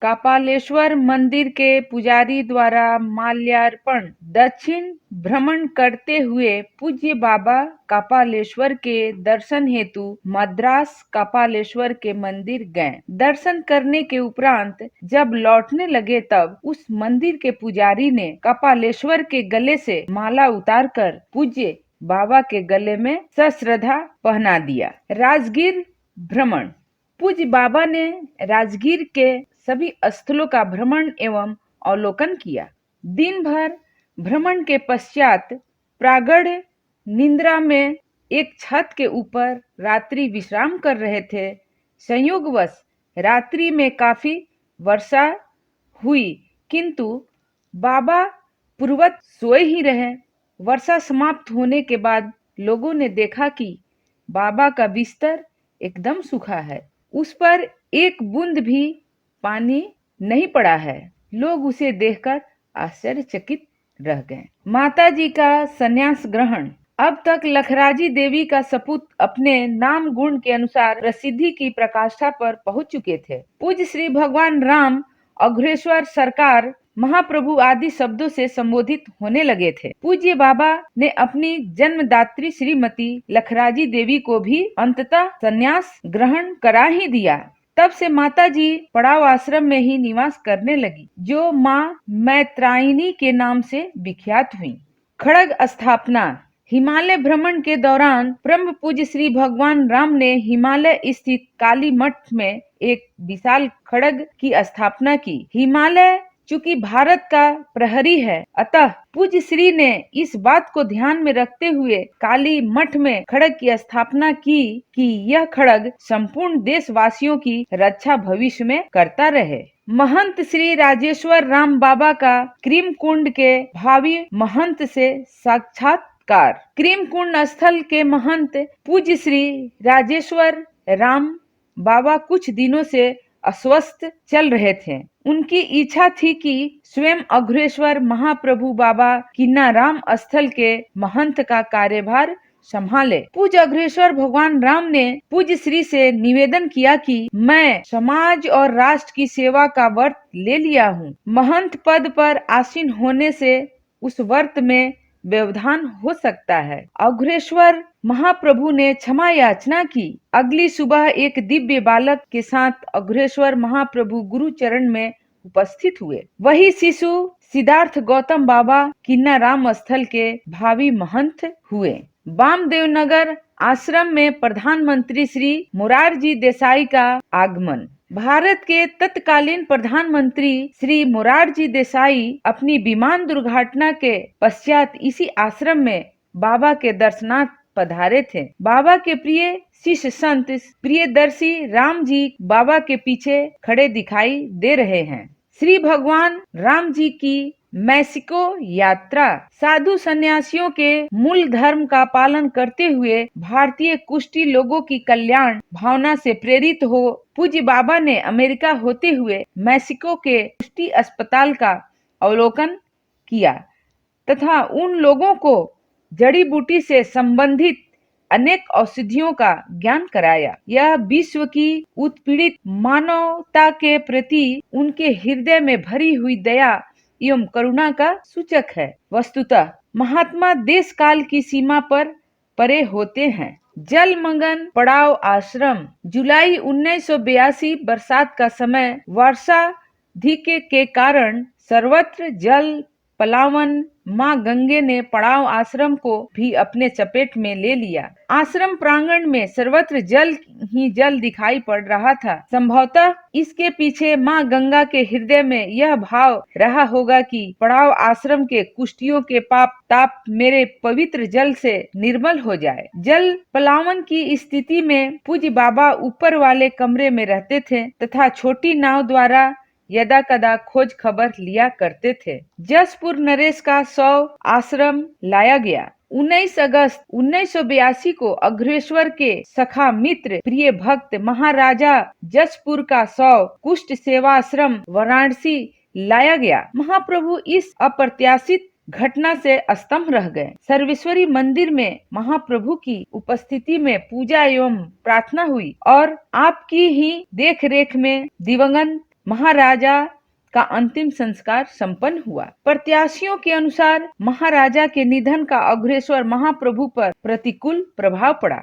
कपालेश्वर मंदिर के पुजारी द्वारा माल्यार्पण। दक्षिण भ्रमण करते हुए पूज्य बाबा कपालेश्वर के दर्शन हेतु मद्रास कपालेश्वर के मंदिर गए। दर्शन करने के उपरांत जब लौटने लगे तब उस मंदिर के पुजारी ने कपालेश्वर के गले से माला उतारकर पूज्य बाबा के गले में सश्रद्धा पहना दिया। राजगीर भ्रमण। पूज्य बाबा ने राजगीर के सभी स्थलों का भ्रमण एवं अवलोकन किया। दिन भर भ्रमण के पश्चात प्रागढ़ निद्रा में एक छत के ऊपर रात्रि विश्राम कर रहे थे। संयोगवश रात्रि में काफी वर्षा हुई, किंतु बाबा पूर्ववत सोए ही रहे। वर्षा समाप्त होने के बाद लोगों ने देखा कि बाबा का बिस्तर एकदम सूखा है, उस पर एक बूंद भी पानी नहीं पड़ा है। लोग उसे देखकर आश्चर्यचकित रह गए। माता जी का संन्यास ग्रहण। अब तक लखराजी देवी का सपूत अपने नाम गुण के अनुसार प्रसिद्धि की प्रकाष्ठा पर पहुंच चुके थे। पूज्य श्री भगवान राम, अघोरेश्वर सरकार, महाप्रभु आदि शब्दों से संबोधित होने लगे थे। पूज्य बाबा ने अपनी जन्मदात्री श्रीमती लखराजी देवी को भी अंततः संन्यास ग्रहण करा ही दिया। तब से माता जी पड़ाव आश्रम में ही निवास करने लगी, जो माँ मैत्रायणी के नाम से विख्यात हुई। खड़ग स्थापना। हिमालय भ्रमण के दौरान परम पूज्य श्री भगवान राम ने हिमालय स्थित काली मठ में एक विशाल खड़ग की स्थापना की। हिमालय चूंकि भारत का प्रहरी है, अतः पूज्य श्री ने इस बात को ध्यान में रखते हुए काली मठ में खड़ग की स्थापना की कि यह खड़ग संपूर्ण देशवासियों की रक्षा भविष्य में करता रहे। महंत श्री राजेश्वर राम बाबा का क्रीम कुंड के भावी महंत से साक्षात्कार। क्रीम कुंड स्थल के महंत पूज्य श्री राजेश्वर राम बाबा कुछ दिनों से अस्वस्थ चल रहे थे। उनकी इच्छा थी कि स्वयं अघोरेश्वर महाप्रभु बाबा किन्नाराम स्थल के महंत का कार्यभार संभाले। पूज्य अघोरेश्वर भगवान राम ने पूज्य श्री से निवेदन किया कि मैं समाज और राष्ट्र की सेवा का व्रत ले लिया हूँ। महंत पद पर आसीन होने से उस व्रत में व्यवधान हो सकता है। अघोरेश्वर महाप्रभु ने क्षमा याचना की। अगली सुबह एक दिव्य बालक के साथ अघोरेश्वर महाप्रभु गुरु चरण में उपस्थित हुए। वही शिशु सिद्धार्थ गौतम बाबा किन्नाराम स्थल के भावी महंत हुए। वामदेव नगर आश्रम में प्रधानमंत्री श्री मोरारजी देसाई का आगमन। भारत के तत्कालीन प्रधानमंत्री श्री मोरारजी देसाई अपनी विमान दुर्घटना के पश्चात इसी आश्रम में बाबा के दर्शनार्थ पधारे थे। बाबा के प्रिय शिष्य संत प्रियदर्शी राम जी बाबा के पीछे खड़े दिखाई दे रहे हैं। श्री भगवान राम जी की मैक्सिको यात्रा। साधु सन्यासियों के मूल धर्म का पालन करते हुए भारतीय कुष्ठी लोगों की कल्याण भावना से प्रेरित हो पूज्य बाबा ने अमेरिका होते हुए मैक्सिको के कुष्ठी अस्पताल का अवलोकन किया तथा उन लोगों को जड़ी बूटी से संबंधित अनेक औषधियों का ज्ञान कराया। यह विश्व की उत्पीड़ित मानवता के प्रति उनके हृदय में भरी हुई दया एवं करुणा का सूचक है। वस्तुतः महात्मा देश काल की सीमा पर परे होते हैं। जलमग्न पड़ाव आश्रम। जुलाई 1982 बरसात का समय वर्षाधिक के कारण सर्वत्र जल पलावन माँ गंगे ने पड़ाव आश्रम को भी अपने चपेट में ले लिया। आश्रम प्रांगण में सर्वत्र जल ही जल दिखाई पड़ रहा था। संभवतः इसके पीछे माँ गंगा के हृदय में यह भाव रहा होगा कि पड़ाव आश्रम के कुष्ठियों के पाप ताप मेरे पवित्र जल से निर्मल हो जाए। जल पलावन की स्थिति में पूज्य बाबा ऊपर वाले कमरे में रहते थे तथा छोटी नाव द्वारा यदा कदा खोज खबर लिया करते थे। जसपुर नरेश का शव आश्रम लाया गया। 19 अगस्त 1982 को अघोरेश्वर के सखा मित्र प्रिय भक्त महाराजा जसपुर का शव कुष्ठ सेवाश्रम वाराणसी लाया गया। महाप्रभु इस अप्रत्याशित घटना से स्तंभ रह गए। सर्वेश्वरी मंदिर में महाप्रभु की उपस्थिति में पूजा एवं प्रार्थना हुई और आपकी ही देख रेख में दिवंगत महाराजा का अंतिम संस्कार संपन्न हुआ। प्रत्याशियों के अनुसार महाराजा के निधन का अग्रेसर महाप्रभु पर प्रतिकूल प्रभाव पड़ा।